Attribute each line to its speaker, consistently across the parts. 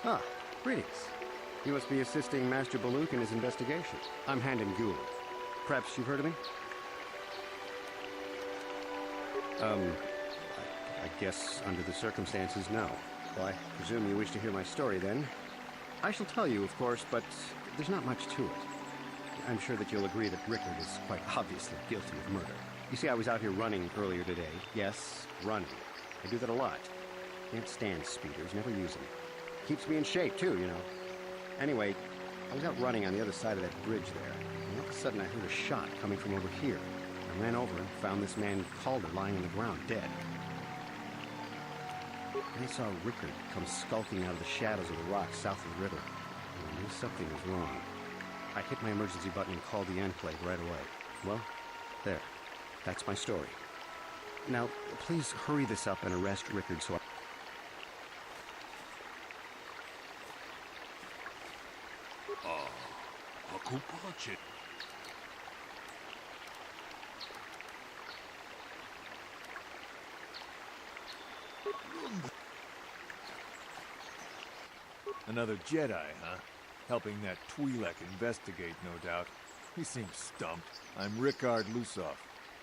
Speaker 1: Ah, greetings. You must be assisting Master Baluk in his investigation. I'm Handon Gould. Perhaps you've heard of me? I guess under the circumstances, no. Well, I presume you wish to hear my story, then. I shall tell you, of course, but there's not much to it. I'm sure that you'll agree that Rickard is quite obviously guilty of murder. You see, I was out here running earlier today. Yes, running. I do that a lot. Can't stand speeders, never use them. Keeps me in shape, too, you know. Anyway, I was out running on the other side of that bridge there, and all of a sudden I heard a shot coming from over here. I ran over and found this man Calder lying on the ground, dead. And I saw Rickard come skulking out of the shadows of the rocks south of the river. And I knew something was wrong. I hit my emergency button and called the Enclave right away. Well, there. That's my story. Now, please hurry this up and arrest Rickard so I...
Speaker 2: Another Jedi, huh? Helping that Twi'lek investigate, no doubt. He seems stumped. I'm Rickard Lusov.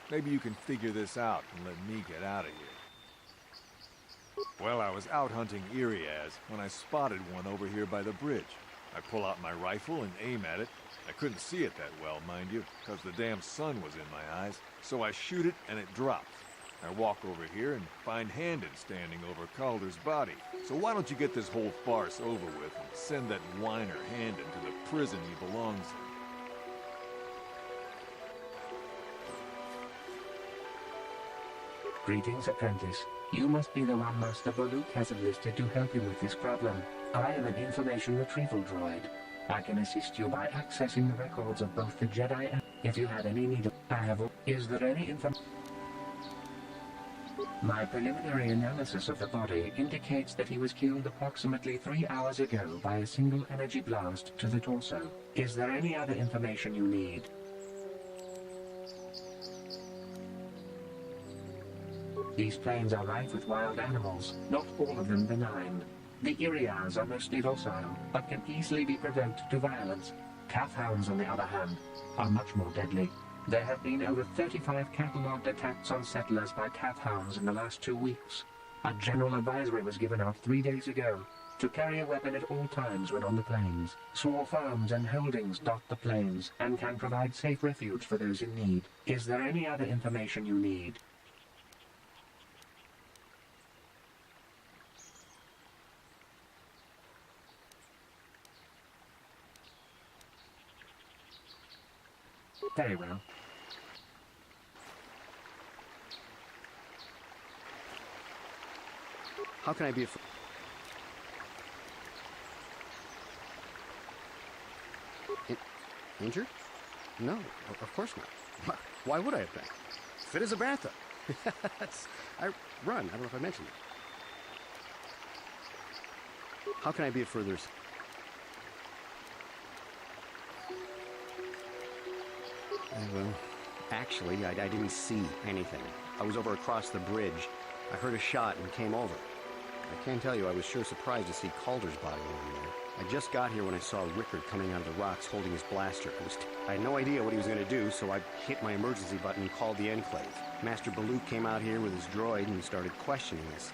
Speaker 2: Maybe you can figure this out and let me get out of here. Well, I was out hunting Iriaz when I spotted one over here by the bridge. I pull out my rifle and aim at it. I couldn't see it that well, mind you, because the damn sun was in my eyes. So I shoot it and it drops. I walk over here and find Handon standing over Calder's body. So why don't you get this whole farce over with and send that whiner Handon to the prison he belongs in?
Speaker 3: Greetings, apprentice. You must be the one Master Baluk has enlisted to help you with this problem. I am an information retrieval droid. I can assist you by accessing the records of both the Jedi and... If you have any need of... Is there any information? My preliminary analysis of the body indicates that he was killed approximately 3 hours ago by a single energy blast to the torso. Is there any other information you need? These plains are rife with wild animals, not all of them benign. The Irians are mostly docile, but can easily be provoked to violence. Calf hounds, on the other hand, are much more deadly. There have been over 35 catalogued attacks on settlers by calf hounds in the last 2 weeks. A general advisory was given out 3 days ago to carry a weapon at all times when on the plains. Small farms and holdings dot the plains and can provide safe refuge for those in need. Is there any other information you need? Very well.
Speaker 1: How can I be injured? No, of course not. Why would I have been? Fit as a bantha. I run. I don't know if I mentioned it. How can I be of further... Well, actually, I didn't see anything. I was over across the bridge. I heard a shot and came over. I can't tell you, I was sure surprised to see Calder's body lying there. I just got here when I saw Rickard coming out of the rocks holding his blaster. I had no idea what he was going to do, so I hit my emergency button and called the Enclave. Master Baluk came out here with his droid and started questioning us.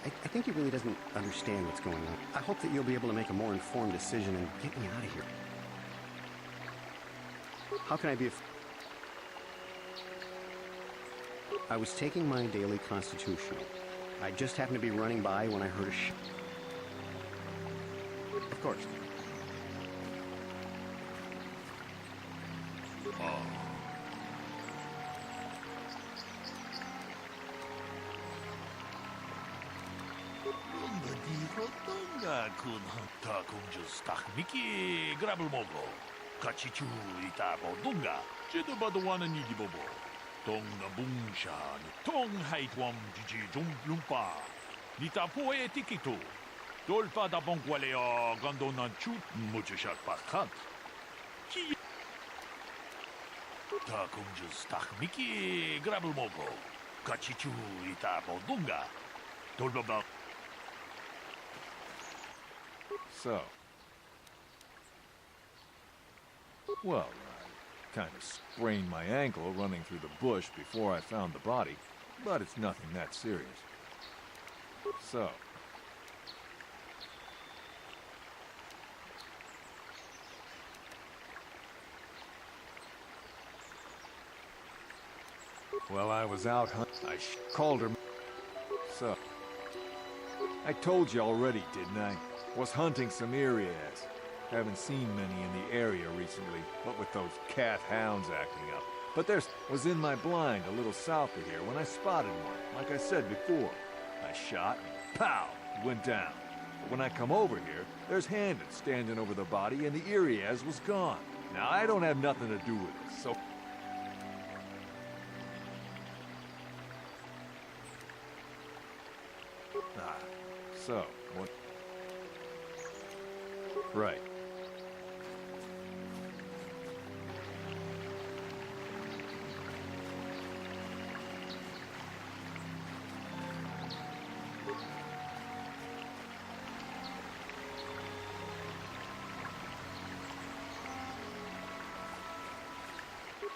Speaker 1: I think he really doesn't understand what's going on. I hope that you'll be able to make a more informed decision and get me out of here. How can I be I was taking my daily constitutional. I just happened to be running by when I heard a shot. Of course.
Speaker 4: Tong na bungsha ni tong haitwam jiji lumpa ni tapo etikito dolpa da bonkwaleo gandonan chut muchushat pakat ki ta kunjus tak miki grabul mogo kachichu ita bodunga dolba
Speaker 2: So. Well, I kind of sprained my ankle running through the bush before I found the body, but it's nothing that serious. So. Well, I was out hunting. I called her. So. I told you already, didn't I? Was hunting some Irias. Haven't seen many in the area recently, what with those cat hounds acting up. But there was in my blind a little south of here when I spotted one, like I said before. I shot and pow, it went down. But when I come over here, there's Handed standing over the body and the Irias was gone. Now I don't have nothing to do with it, so... So, what? Right.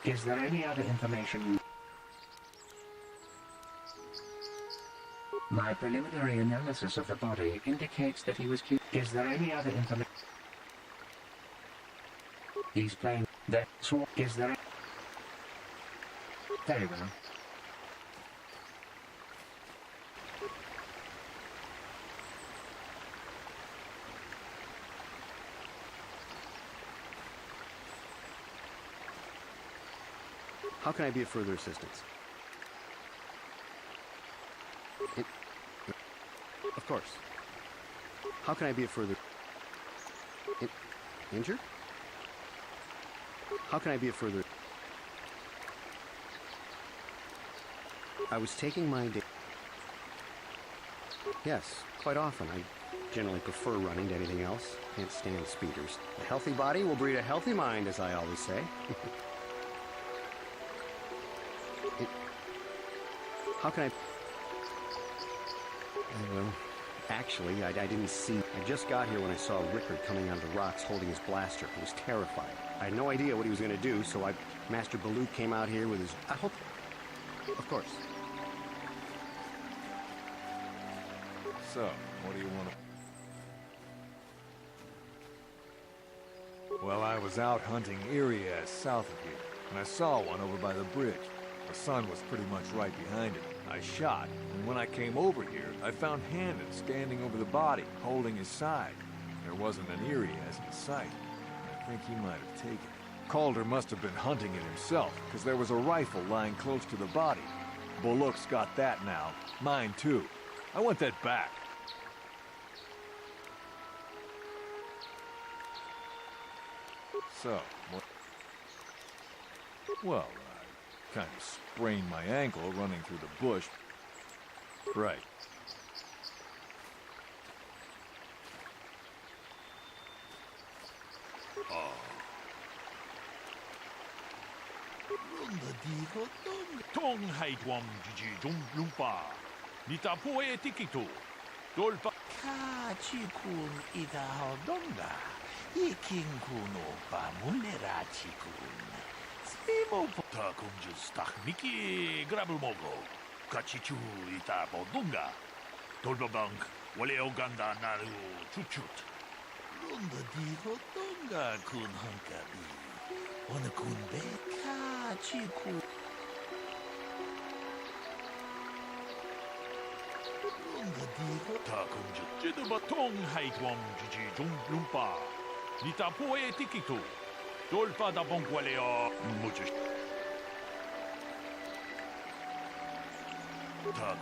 Speaker 3: Is there any other information? My preliminary analysis of the body indicates that he was killed. Is there any other information? He's playing that sword. Is there? Very well.
Speaker 1: How can I be of further assistance? Of course. How can I be of further... Injured? How can I be of further... I was taking my day... Yes, quite often. I generally prefer running to anything else. Can't stand speeders. A healthy body will breed a healthy mind, as I always say. How can I... Well, actually, I didn't see... I just got here when I saw Rickard coming out of the rocks holding his blaster. I was terrified. I had no idea what he was going to do, so Master Baloo came out here with his... I hope... Of course.
Speaker 2: So, what do you want to... Well, I was out hunting Irias south of here, and I saw one over by the bridge. The sun was pretty much right behind it. I shot, and when I came over here, I found Handed standing over the body, holding his side. There wasn't an Irias in sight. I think he might have taken it. Calder must have been hunting it himself, because there was a rifle lying close to the body. Bullock's got that now. Mine, too. I want that back. So, what? Well, I kind of sprained my ankle running through the bush. Right.
Speaker 4: Tong hai tuam jiji jung lumpa. Nita poe tikito. Dolpa.
Speaker 5: Ka chikun ida hodonga. Iking kuno pa mulera chikun. Simo
Speaker 4: Ta kunjus takmiki grabel mogo. Kachichu ita bodunga. Dolpa bank. Wale oganda naru chuchut.
Speaker 5: runda di hodonga kun hankabi. Ona kun be ka chikun.
Speaker 4: Ta kunjut. Jiduba tong hai tuam jiji jung lumpa. Nita poe tikito. Dolpa da bonqualeo muchos. Ta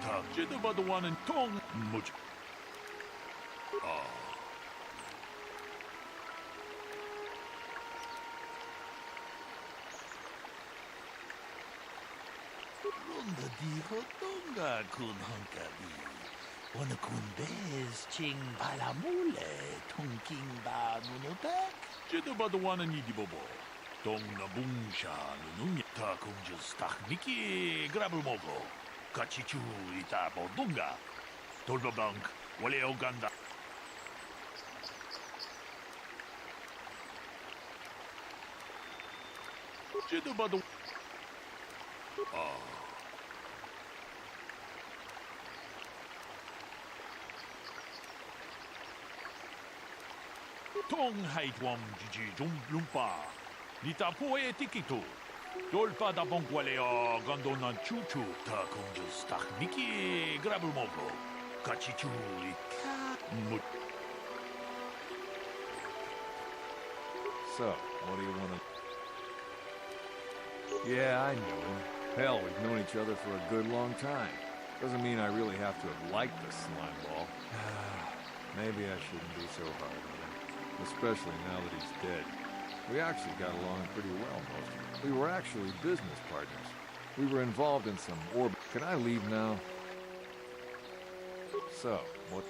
Speaker 4: 다 찌드봐도 하는 통 뭐지?
Speaker 5: 론더 디호 똥가 군 헝가비 어느 군베스 징 발라몰레 통킹바 누누백
Speaker 4: 찌드봐도 하는 이디보보 동나 뭉샤 누누냐 다 공주 스타크니키 그라블 모고 같이 주 이따 보동가 돌바방크 원래 오간다 찌드봐도 통하이트웜 지지 좀 룸파 니타 포에 티키토 돌파다 봉quale어 간도난 추추 다 공주 스타크니키 그라블 모고 같이 주 이따
Speaker 2: So, what do you want to... Yeah, I knew him. Hell, we've known each other for a good long time. Doesn't mean I really have to have liked this slime ball. Maybe I shouldn't be so hard on him. Especially now that he's dead. We actually got along pretty well, most of it. We were actually business partners. We were involved in some orbit... Can I leave now? So, what...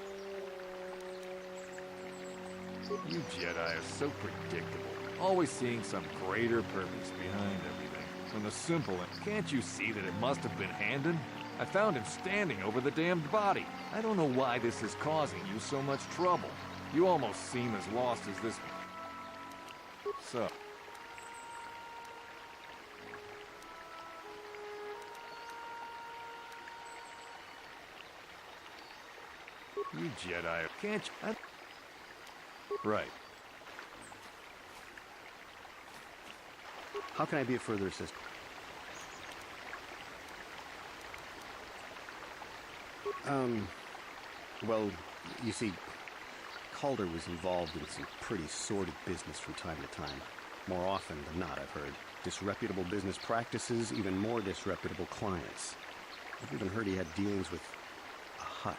Speaker 2: You Jedi are so predictable. Always seeing some greater purpose behind everything. When the simple... Can't you see that it must have been Handon? I found him standing over the damned body. I don't know why this is causing you so much trouble. You almost seem as lost as this... So... You Jedi... Can't you... Right.
Speaker 1: How can I be of further assistance? Well, you see, Calder was involved in some pretty sordid business from time to time. More often than not, I've heard. Disreputable business practices, even more disreputable clients. I've even heard he had dealings with a hut.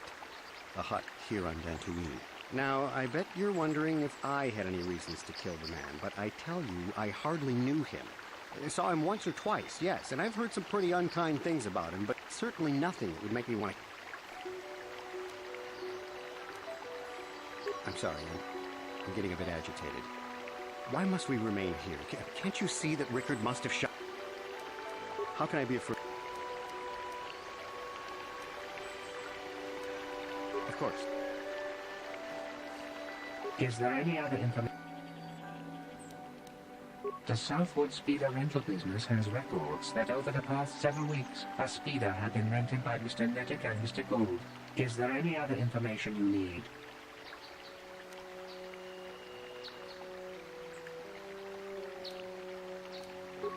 Speaker 1: A hut here on Dantooine. Now, I bet you're wondering if I had any reasons to kill the man, but I tell you, I hardly knew him. I saw him once or twice, yes, and I've heard some pretty unkind things about him, but certainly nothing that would make me want to... I'm sorry, I'm getting a bit agitated. Why must we remain here? Can't you see that Rickard must have shot... How can I be afraid? Of course.
Speaker 3: Is there any other information? The Southwood Speeder rental business has records that over the past several weeks, a speeder had been rented by Mr. Nettic and Mr. Gould. Is there any other information you need?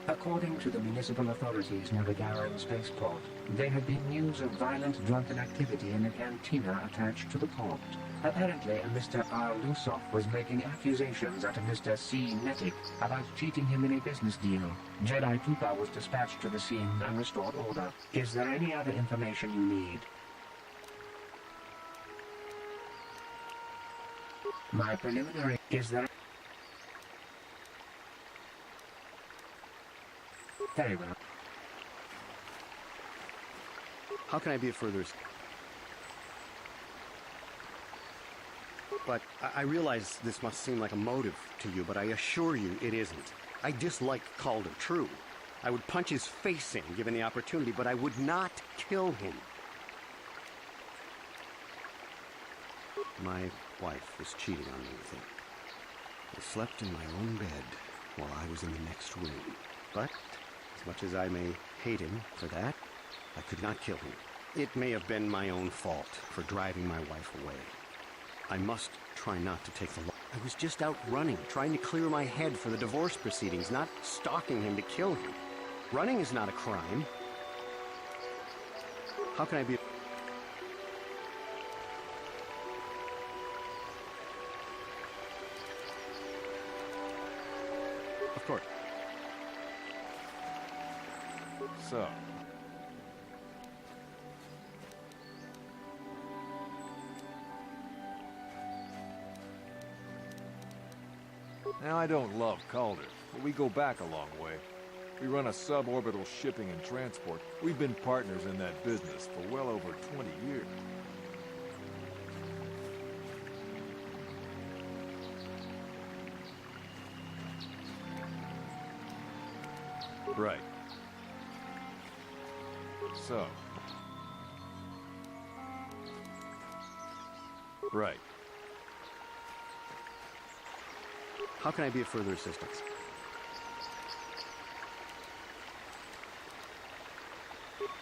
Speaker 3: According to the municipal authorities near the Garen spaceport, there had been news of violent drunken activity in a cantina attached to the port. Apparently, a Mr. R. Lusoff was making accusations at a Mr. C. Nettic about cheating him in a business deal. Jedi Pupa was dispatched to the scene and restored order. Is there any other information you need? My preliminary... Is there... Very well.
Speaker 1: How can I be of further... But I realize this must seem like a motive to you, but I assure you it isn't. I dislike Calder, true. I would punch his face in, given the opportunity, but I would not kill him. My wife was cheating on me with him. I slept in my own bed while I was in the next room. But, as much as I may hate him for that, I could not kill him. It may have been my own fault for driving my wife away. I must try not to take the law. I was just out running, trying to clear my head for the divorce proceedings, not stalking him to kill him. Running is not a crime. How can I be... Of course.
Speaker 2: So... Now, I don't love Calder, but we go back a long way. We run a suborbital shipping and transport. We've been partners in that business for well over 20 years. Right. So. Right.
Speaker 1: How can I be of further assistance?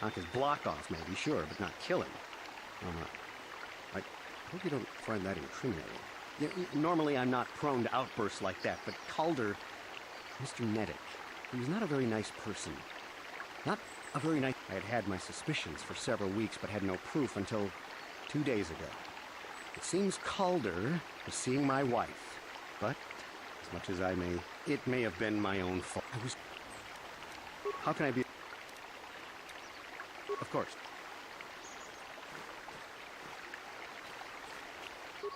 Speaker 1: Knock his block off, maybe, sure, but not kill him. I hope you don't find that incriminating. Normally, I'm not prone to outbursts like that, but Calder, Mr. Medic, he was not a very nice person. Not a very nice... I had my suspicions for several weeks, but had no proof until 2 days ago. It seems Calder was seeing my wife, but as much as it may have been my own fault. How can I be... Of course.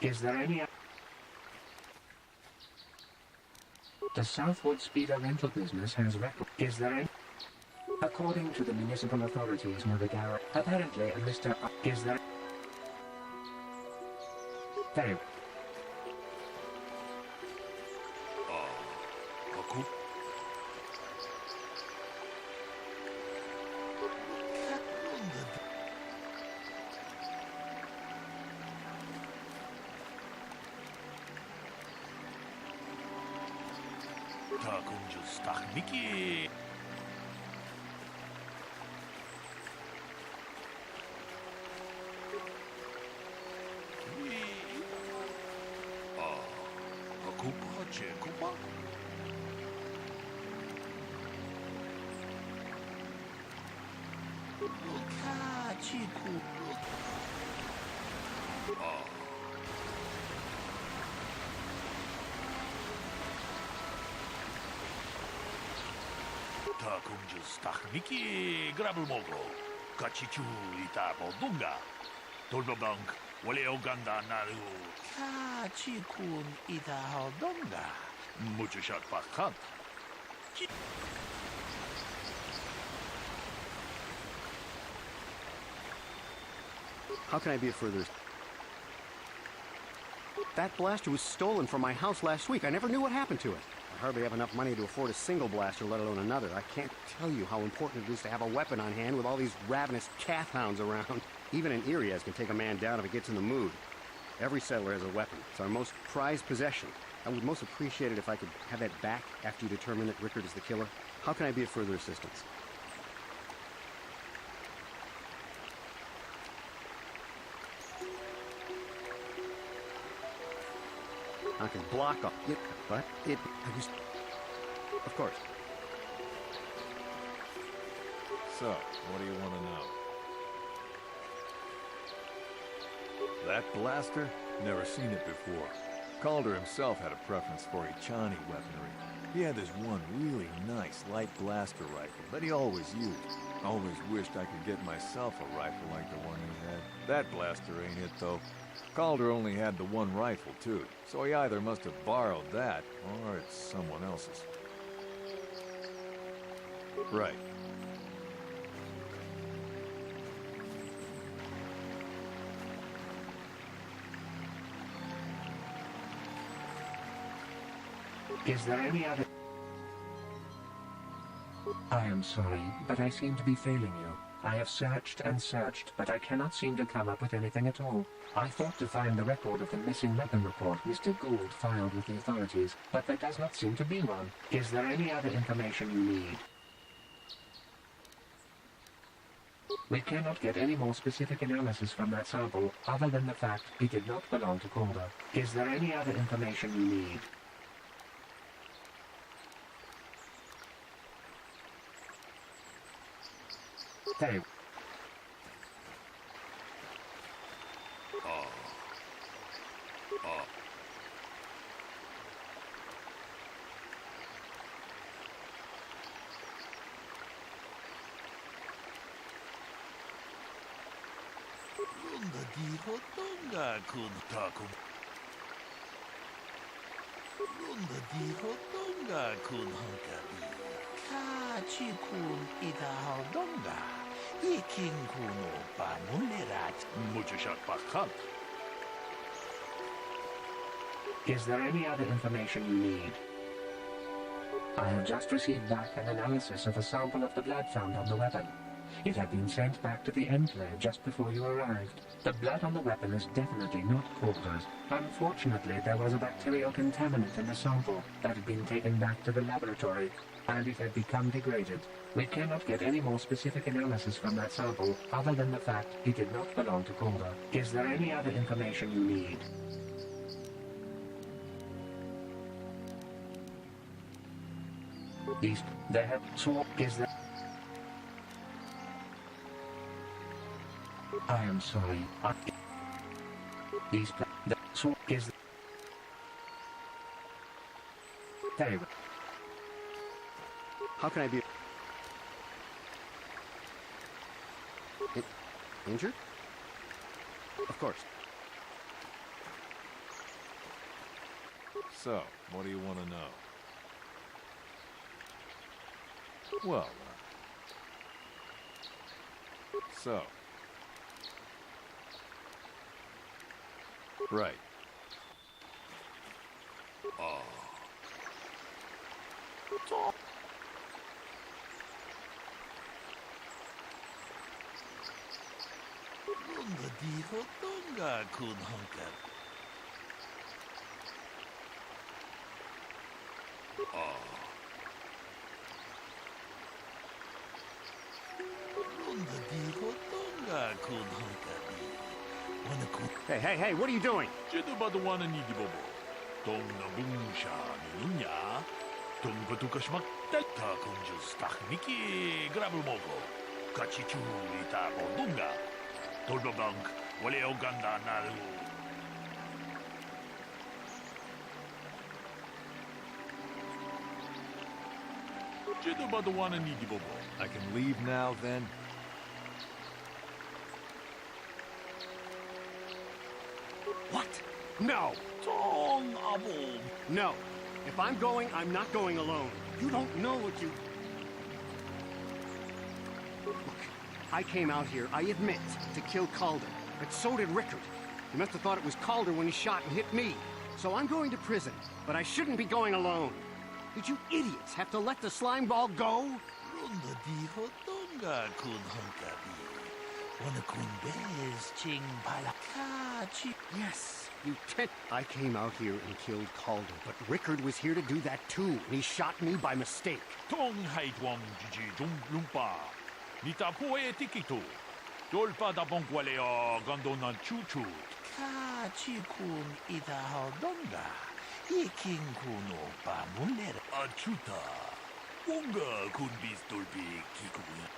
Speaker 3: Is there any... The Southwood Speeder rental business has record... Is there any... According to the municipal authorities near the garage, apparently a Mr. Is there... Very...
Speaker 5: Aku? Ta kunjus tak Mickey. Aku pace kupa. Luka chiku. Ta kunjus tak Mickey grabul moglo. Kachichu ita bodunga. Tolbank wale oganda naru. Kachikun ita hodonga. Mucho shot pakant.
Speaker 1: How can I be of further... That blaster was stolen from my house last week. I never knew what happened to it. I hardly have enough money to afford a single blaster, let alone another. I can't tell you how important it is to have a weapon on hand with all these ravenous calf hounds around. Even an Irias can take a man down if it gets in the mood. Every settler has a weapon. It's our most prized possession. I would most appreciate it if I could have that back after you determine that Rickard is the killer. How can I be of further assistance? I can block off it, but I just... Of course.
Speaker 2: So, what do you want to know? That blaster? Never seen it before. Calder himself had a preference for Ichani weaponry. He had this one really nice light blaster rifle that he always used. Always wished I could get myself a rifle like the one he had. That blaster ain't it, though. Calder only had the one rifle, too, so he either must have borrowed that, or it's someone else's. Right.
Speaker 3: Is there any other... I am sorry, but I seem to be failing you. I have searched and searched, but I cannot seem to come up with anything at all. I thought to find the record of the missing weapon report Mr. Gould filed with the authorities, but there does not seem to be one. Is there any other information you need? We cannot get any more specific analysis from that sample, other than the fact it did not belong to Calder. Is there any other information you need? Very...
Speaker 5: Lunga di hodonga kun takum. Runda di hodonga kun honkabi. Kachi kun ita hodonga. Ikin kuno pa munerat.
Speaker 4: Mujishat Bakhan.
Speaker 3: Is there any other information you need? I have just received back an analysis of a sample of the blood found on the weapon. It had been sent back to the Enclave just before you arrived. The blood on the weapon is definitely not Coulter's. Unfortunately, there was a bacterial contaminant in the sample that had been taken back to the laboratory, and it had become degraded. We cannot get any more specific analysis from that sample other than the fact it did not belong to Coulter. Is there any other information you need? East, there, so is there... I am sorry. East, the, so is... Very well.
Speaker 1: How can I be... Injured? Of course.
Speaker 2: So, what do you want to know? Well, so. Right.
Speaker 5: Runda di hodonga kun honkabi. Runda di hodonga kun honkabi. Wana kun
Speaker 1: Hey, what are you doing?
Speaker 4: Jedubadawana ni dibobo. Tom na bungsha ninunya. Tom batukashmak delta kunjus takniki grabulmogo. Kachichu ita bodunga. Tolbabank wale oganda naru. Jedubadawana ni dibobo.
Speaker 2: I can leave now, then?
Speaker 1: What? No!
Speaker 5: Tong abo.
Speaker 1: No. If I'm going, I'm not going alone. You don't know what you... Look, I came out here, I admit, to kill Calder. But so did Rickard. He must have thought it was Calder when he shot and hit me. So I'm going to prison, but I shouldn't be going alone. Did you idiots have to let the slime ball go?
Speaker 5: Runda di hodonga kun honkabi. Wana kun bez ching palakachi.
Speaker 1: Yes, you tent. I came out here and killed Calder, but Rickard was here to do that too, and he shot me by mistake.
Speaker 4: Tong haitwang jiji jum lumpa. Nita poe tikito. Dolpa da bonkwaleo gandona chuchu.
Speaker 5: Kachi kun ita hodonga. Ikin kuno pa munera.
Speaker 4: Achuta. Wonga kun bis dolpi kikuya.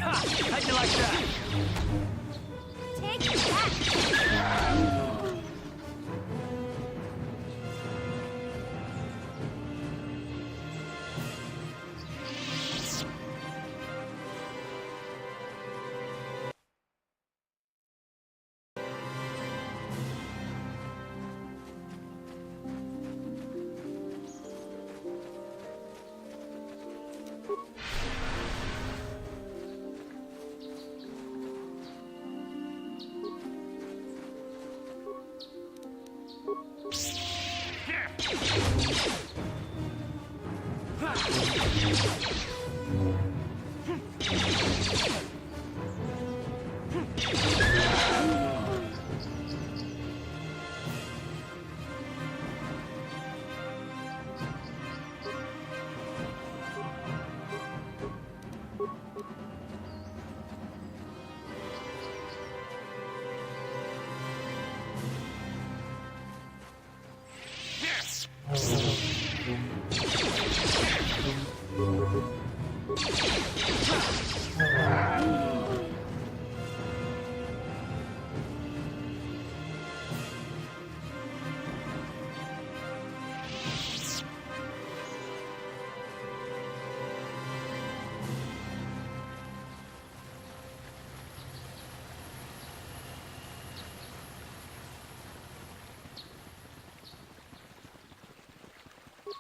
Speaker 6: How'd you like that?
Speaker 7: Take that!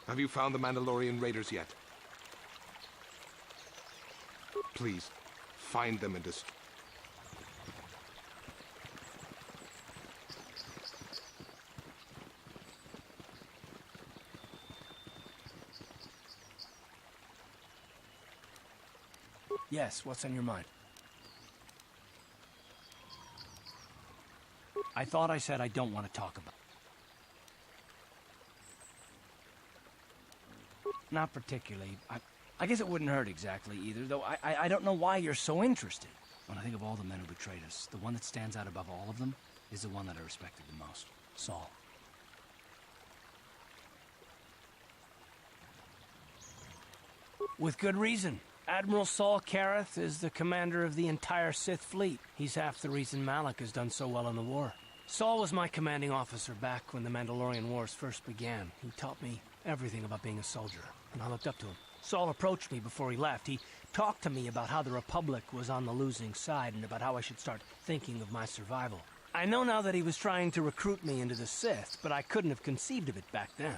Speaker 8: Have you found the Mandalorian raiders yet? Please, find them and destroy.
Speaker 6: Yes, what's on your mind? I thought I said I don't want to talk about it. Not particularly. I guess it wouldn't hurt exactly either, though I don't know why you're so interested. When I think of all the men who betrayed us, the one that stands out above all of them is the one that I respected the most. Saul. With good reason. Admiral Saul Kareth is the commander of the entire Sith fleet. He's half the reason Malak has done so well in the war. Saul was my commanding officer back when the Mandalorian Wars first began. He taught me everything about being a soldier, and I looked up to him. Saul approached me before he left. He talked to me about how the Republic was on the losing side and about how I should start thinking of my survival. I know now that he was trying to recruit me into the Sith, but I couldn't have conceived of it back then.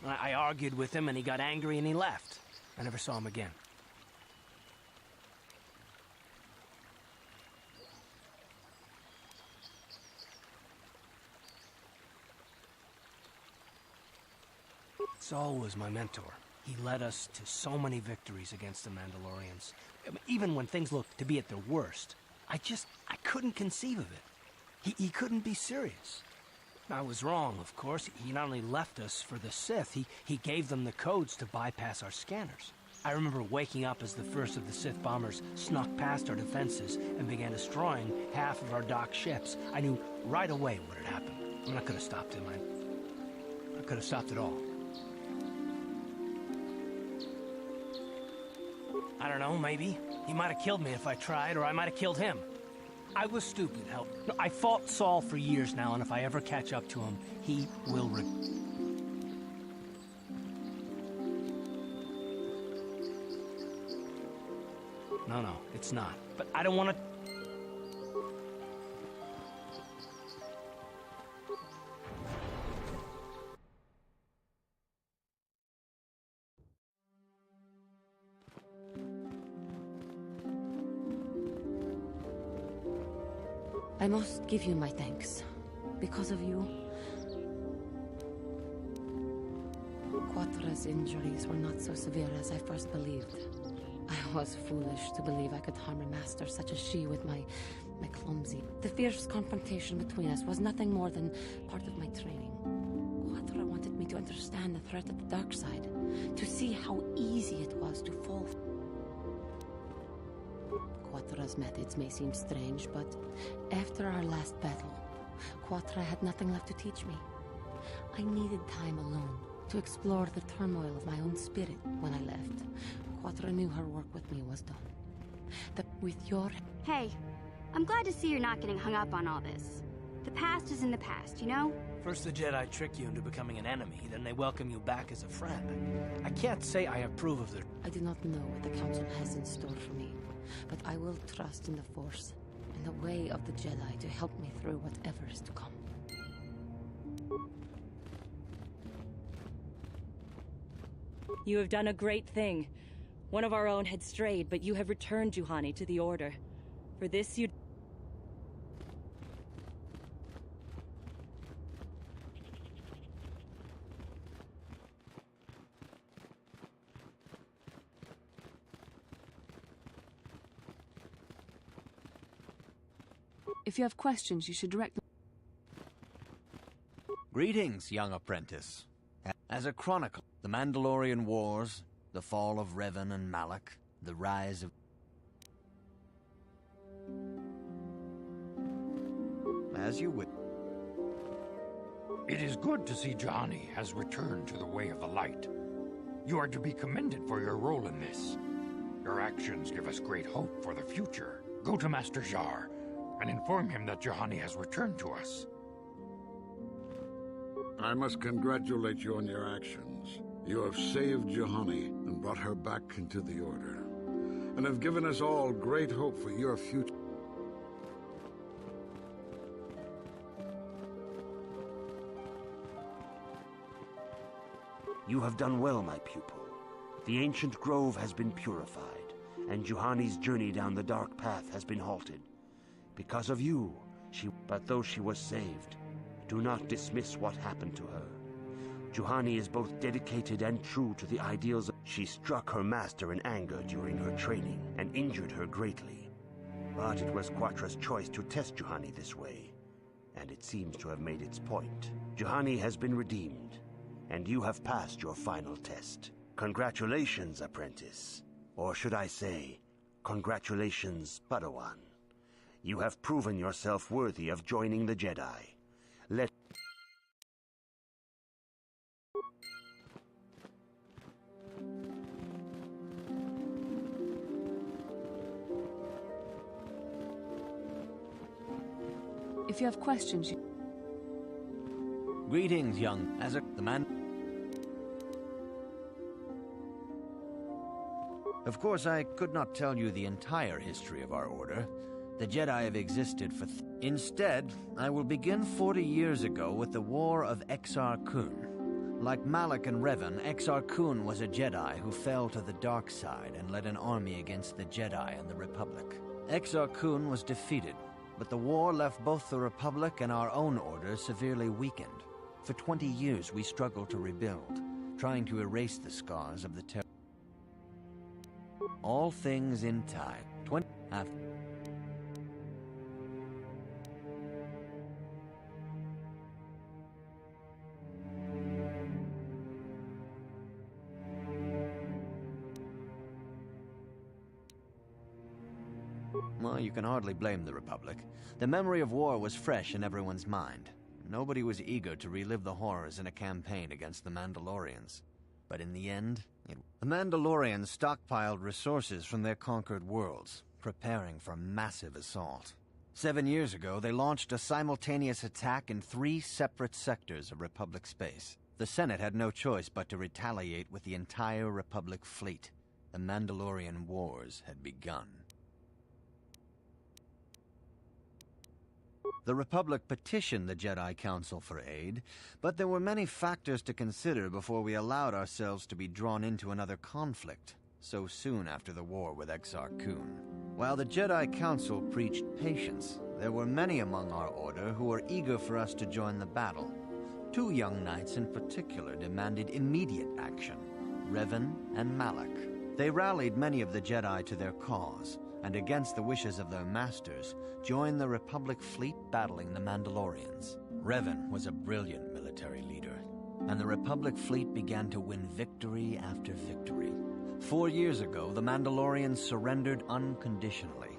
Speaker 6: I argued with him and he got angry and he left. I never saw him again. Saul was my mentor. He led us to so many victories against the Mandalorians. Even when things looked to be at their worst, I couldn't conceive of it. He couldn't be serious. I was wrong, of course. He not only left us for the Sith, he gave them the codes to bypass our scanners. I remember waking up as the first of the Sith bombers snuck past our defenses and began destroying half of our docked ships. I knew right away what had happened. I could have stopped him. I could have stopped it all. I don't know, maybe. He might have killed me if I tried, or I might have killed him. I was stupid, hell. No, I fought Saul for years now, and if I ever catch up to him, he will No, it's not. But I don't want to...
Speaker 9: I must give you my thanks. Because of you, Quatra's injuries were not so severe as I first believed. I was foolish to believe I could harm a master such as she with my clumsy. The fierce confrontation between us was nothing more than part of my training. Quatra wanted me to understand the threat of the dark side, to see how easy it was to fall. Quatra's methods may seem strange, but after our last battle, Quatra had nothing left to teach me. I needed time alone to explore the turmoil of my own spirit when I left. Quatra knew her work with me was done. With your...
Speaker 7: Hey, I'm glad to see you're not getting hung up on all this. The past is in the past, you know?
Speaker 6: First the Jedi trick you into becoming an enemy, then they welcome you back as a friend. I can't say I approve of their...
Speaker 9: I do not know what the Council has in store for me, but I will trust in the Force and the way of the Jedi to help me through whatever is to come.
Speaker 10: You have done a great thing. One of our own had strayed, but you have returned Juhani to the Order. For this you...
Speaker 11: If you have questions, you should direct them.
Speaker 12: Greetings, young apprentice. As a chronicle, the Mandalorian Wars, the fall of Revan and Malak, the rise of... As you would...
Speaker 13: It is good to see Juhani has returned to the way of the light. You are to be commended for your role in this. Your actions give us great hope for the future. Go to Master Jar and inform him that Juhani has returned to us.
Speaker 14: I must congratulate you on your actions. You have saved Juhani and brought her back into the Order, and have given us all great hope for your future.
Speaker 15: You have done well, my pupil. The ancient grove has been purified, and Juhani's journey down the dark path has been halted. Because of you, but though she was saved, do not dismiss what happened to her. Juhani is both dedicated and true to the ideals of... She struck her master in anger during her training and injured her greatly. But it was Quatra's choice to test Juhani this way, and it seems to have made its point. Juhani has been redeemed, and you have passed your final test. Congratulations, apprentice. Or should I say, congratulations, Padawan. You have proven yourself worthy of joining the Jedi. Let...
Speaker 11: If you have questions, you...
Speaker 12: Greetings, young... the man... Of course, I could not tell you the entire history of our order. The Jedi have existed for... Instead, I will begin 40 years ago with the War of Exar Kun. Like Malak and Revan, Exar Kun was a Jedi who fell to the dark side and led an army against the Jedi and the Republic. Exar Kun was defeated, but the war left both the Republic and our own order severely weakened. For 20 years we struggled to rebuild, trying to erase the scars of the terror. All things in time. Well, you can hardly blame the Republic. The memory of war was fresh in everyone's mind. Nobody was eager to relive the horrors in a campaign against the Mandalorians. But in the end, the Mandalorians stockpiled resources from their conquered worlds, preparing for a massive assault. 7 years ago, they launched a simultaneous attack in 3 separate sectors of Republic space. The Senate had no choice but to retaliate with the entire Republic fleet. The Mandalorian Wars had begun. The Republic petitioned the Jedi Council for aid, but there were many factors to consider before we allowed ourselves to be drawn into another conflict, so soon after the war with Exar Kun. While the Jedi Council preached patience, there were many among our order who were eager for us to join the battle. 2 young knights in particular demanded immediate action, Revan and Malak. They rallied many of the Jedi to their cause, and against the wishes of their masters, joined the Republic fleet battling the Mandalorians. Revan was a brilliant military leader, and the Republic fleet began to win victory after victory. 4 years ago, the Mandalorians surrendered unconditionally.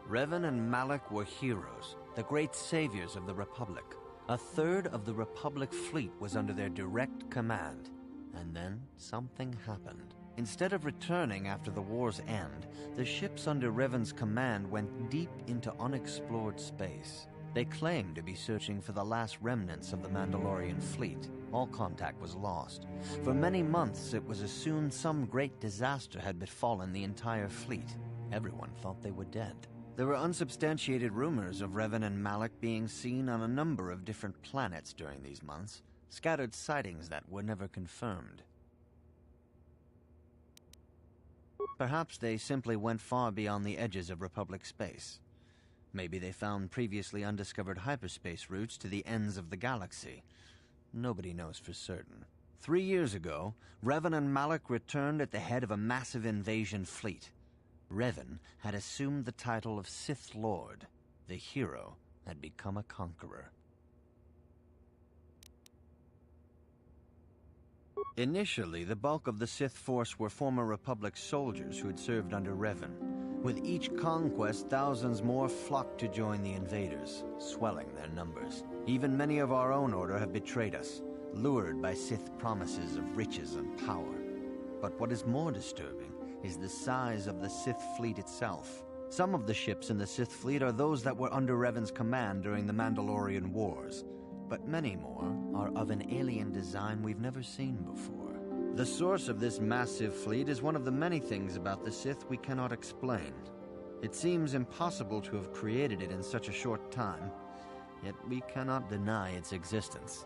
Speaker 12: Revan and Malak were heroes, the great saviors of the Republic. 1/3 of the Republic fleet was under their direct command. And then something happened. Instead of returning after the war's end, the ships under Revan's command went deep into unexplored space. They claimed to be searching for the last remnants of the Mandalorian fleet. All contact was lost. For many months, it was assumed some great disaster had befallen the entire fleet. Everyone thought they were dead. There were unsubstantiated rumors of Revan and Malak being seen on a number of different planets during these months, scattered sightings that were never confirmed. Perhaps they simply went far beyond the edges of Republic space. Maybe they found previously undiscovered hyperspace routes to the ends of the galaxy. Nobody knows for certain. 3 years ago, Revan and Malak returned at the head of a massive invasion fleet. Revan had assumed the title of Sith Lord. The hero had become a conqueror. Initially, the bulk of the Sith force were former Republic soldiers who had served under Revan. With each conquest, thousands more flocked to join the invaders, swelling their numbers. Even many of our own order have betrayed us, lured by Sith promises of riches and power. But what is more disturbing is the size of the Sith fleet itself. Some of the ships in the Sith fleet are those that were under Revan's command during the Mandalorian Wars, but many more are of an alien design we've never seen before. The source of this massive fleet is one of the many things about the Sith we cannot explain. It seems impossible to have created it in such a short time, yet we cannot deny its existence.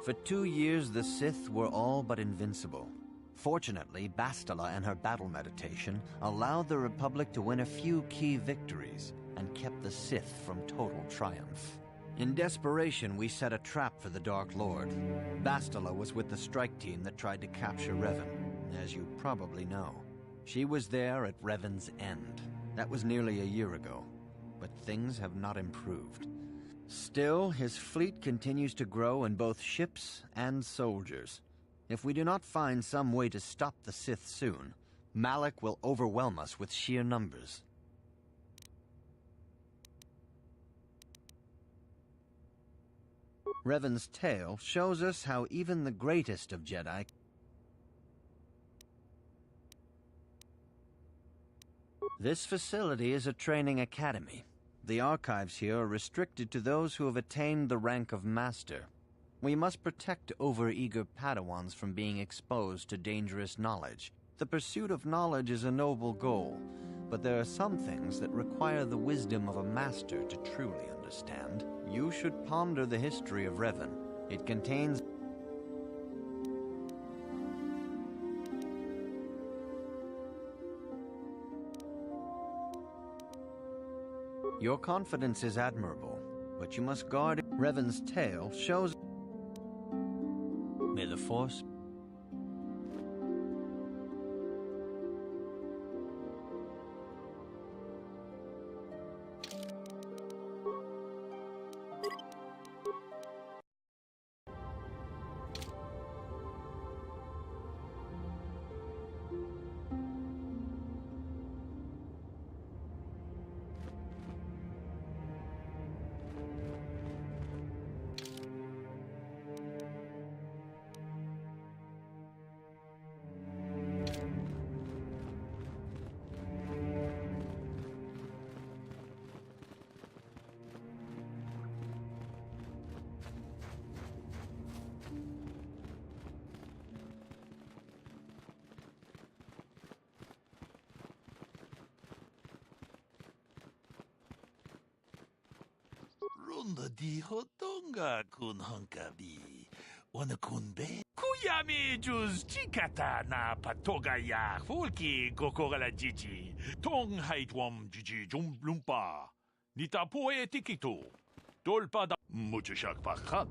Speaker 12: For 2 years, the Sith were all but invincible. Fortunately, Bastila and her battle meditation allowed the Republic to win a few key victories and kept the Sith from total triumph. In desperation, we set a trap for the Dark Lord. Bastila was with the strike team that tried to capture Revan, as you probably know. She was there at Revan's end. That was nearly a year ago, but things have not improved. Still, his fleet continues to grow in both ships and soldiers. If we do not find some way to stop the Sith soon, Malak will overwhelm us with sheer numbers. Revan's tale shows us how even the greatest of Jedi This facility is a training academy. The archives here are restricted to those who have attained the rank of Master. We must protect overeager Padawans from being exposed to dangerous knowledge. The pursuit of knowledge is a noble goal, but there are some things that require the wisdom of a master to truly understand. You should ponder the history of Revan. It contains Your confidence is admirable, but you must guard it. Revan's tale shows. May the Force.
Speaker 5: Ronda di hotonga kun honkabi. Wana kun be. Kuyami juz chikata na patoga ya fulki gokora jiji. Tong haitwam jiji lumpa. Nita poe tikito. Dolpa da muchashak pakat.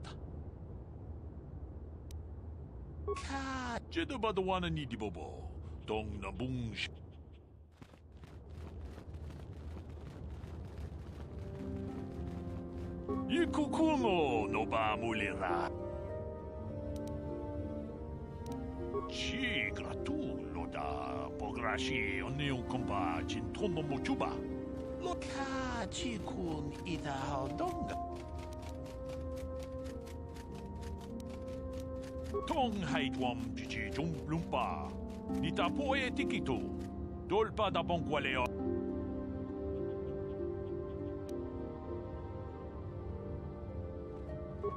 Speaker 5: Ka jedabadwana ni dibobo. Tong na bunsh. Ikukumo no ba mulira. Chi gratulo da pograshi oneo kompa chintomo mochuba. Loka chikun ida hodonga.
Speaker 4: Tong haitwam jiji lumpa. Nitapo e tikito. Dolpa da bonqualeo.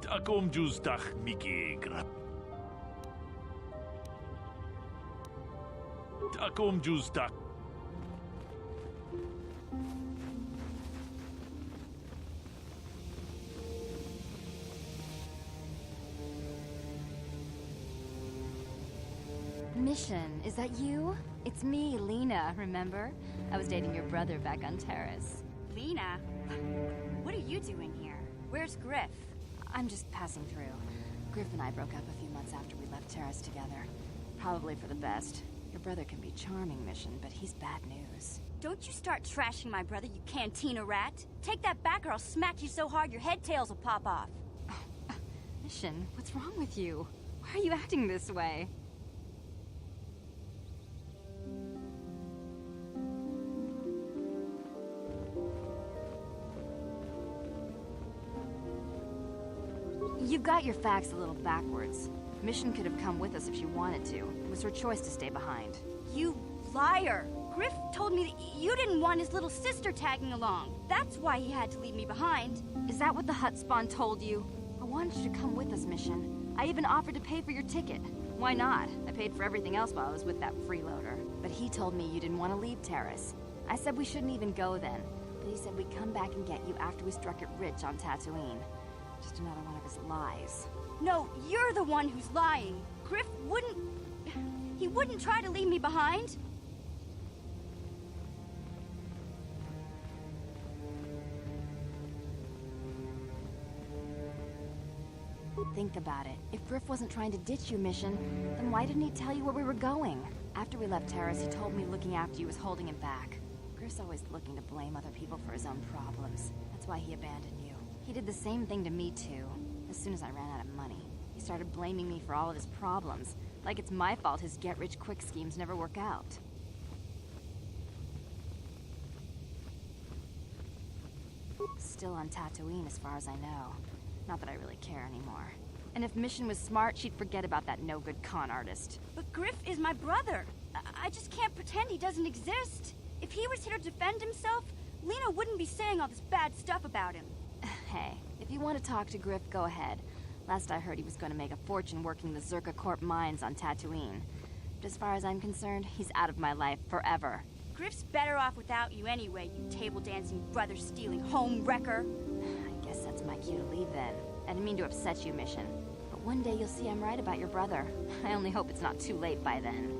Speaker 4: Takom justach miki grab. Takom justach.
Speaker 16: Mission, is that you? It's me, Lena, remember? I was dating your brother back on Terrace.
Speaker 7: Lena? What are you doing here? Where's Griff?
Speaker 16: I'm just passing through. Griff and I broke up a few months after we left Terrace together. Probably for the best. Your brother can be charming, Mission, but he's bad news.
Speaker 7: Don't you start trashing my brother, you cantina rat. Take that back or I'll smack you so hard your head tails will pop off.
Speaker 16: Mission, what's wrong with you? Why are you acting this way? You've got your facts a little backwards. Mission could have come with us if she wanted to. It was her choice to stay behind.
Speaker 7: You liar! Griff told me that you didn't want his little sister tagging along. That's why he had to leave me behind.
Speaker 16: Is that what the hut spawn told you? I wanted you to come with us, Mission. I even offered to pay for your ticket. Why not? I paid for everything else while I was with that freeloader. But he told me you didn't want to leave Terrace. I said we shouldn't even go then. But he said we'd come back and get you after we struck it rich on Tatooine. Just another one of his lies.
Speaker 7: No, you're the one who's lying. Griff wouldn't... He wouldn't try to leave me behind.
Speaker 16: Think about it. If Griff wasn't trying to ditch you, Mission, then why didn't he tell you where we were going? After we left Terrace, he told me looking after you was holding him back. Griff's always looking to blame other people for his own problems. That's why he abandoned you. He did the same thing to me, too. As soon as I ran out of money, he started blaming me for all of his problems. Like it's my fault his get-rich-quick schemes never work out. Still on Tatooine, as far as I know. Not that I really care anymore. And if Mission was smart, she'd forget about that no-good con artist.
Speaker 7: But Griff is my brother. I just can't pretend he doesn't exist. If he was here to defend himself, Lena wouldn't be saying all this bad stuff about him.
Speaker 16: Hey, if you want to talk to Griff, go ahead. Last I heard, he was going to make a fortune working the Zerka Corp mines on Tatooine. But as far as I'm concerned, he's out of my life forever.
Speaker 7: Griff's better off without you anyway, you table-dancing, brother-stealing home wrecker.
Speaker 16: I guess that's my cue to leave then. I didn't mean to upset you, Mission. But one day you'll see I'm right about your brother. I only hope it's not too late by then.